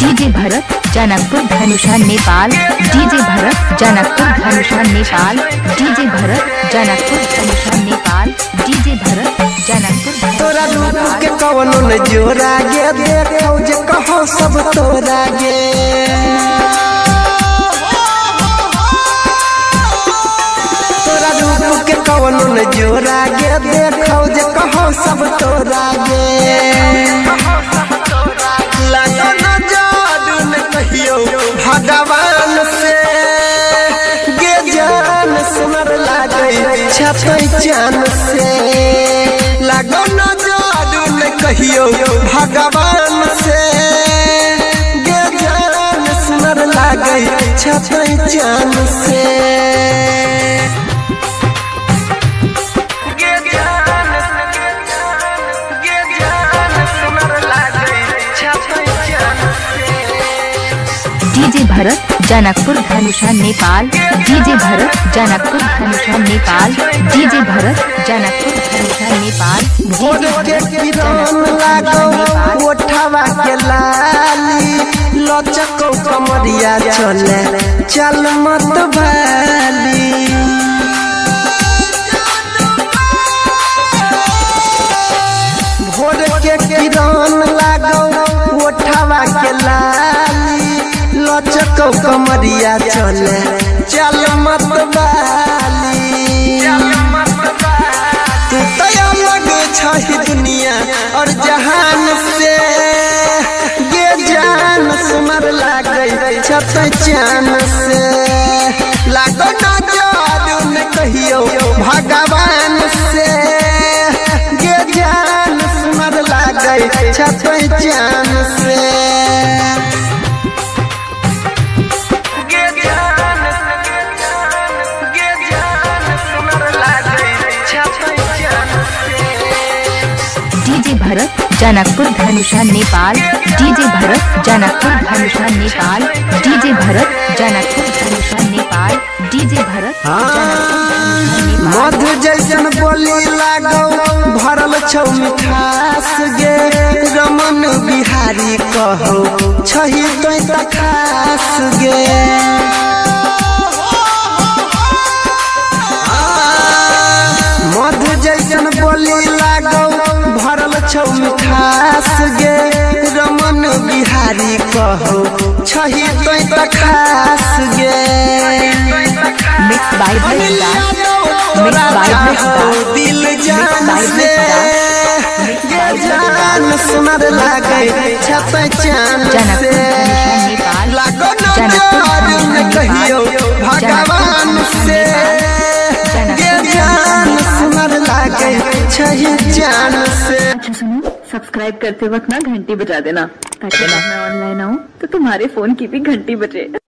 DJ भरत जनकपुर धनुषा Nepal. DJ भरत जनकपुर धनुषा Nepal. DJ भरत जनकपुर धनुषा Nepal. DJ भरत जनकपुर तोरा रूप के कवनो न जोरा गे देखौ जे कहो सब तोरा गे। तोरा रूप के कवनो न जोरा गे देखौ जे कहो सब तोरा गे। भगवान से गे जान सुनर लागे छपै चान से लागो न जादू न कहियो भगवान से गे जान सुनर लागे छपै चान से। डीजे भरत जनकपुर धनुषा नेपाल। डीजे भरत जनकपुर धनुषा नेपाल। डीजे भरत जनकपुर धनुषा नेपाल। भोर के किरण लागो ओठवा के लाली लचको कमरिया चले चल मत भाली। भोर के किरण लागो ओठवा के लाली लचको कमरिया चले चल मत बाली। तू तो अलग छही दुनिया और जहान से गे जान सुनर लागे छपै चान से लागो न जादू न कहियो भगवान से गे जान सुनर लागे छपै चान से। डीजे भरत जनकपुर धनुषा नेपाल। डीजे भरत जनकपुर धनुषा नेपाल। डीजे भरत जनकपुर धनुषा नेपाल। डीजे भरत मधु जैसन बोली लागो भरल छौ मिठास गे रमन बिहारी कहो छही तो खास गे। मधु जैसन बोली लागो भरल छौ मिठास गे रमन बिहारी कहो छही तो खास गे। मिक्स बाय दिल जान से गे जान सुनर लागे छपै चान से लागो न जादू न कहियो भगवान से गे जान सुनर लागे छही चान से। अच्छा सुनो, सब्सक्राइब करते वक्त ना घंटी बजा देना ताकि मैं ऑनलाइन आऊँ तो तुम्हारे फोन की भी घंटी बजे।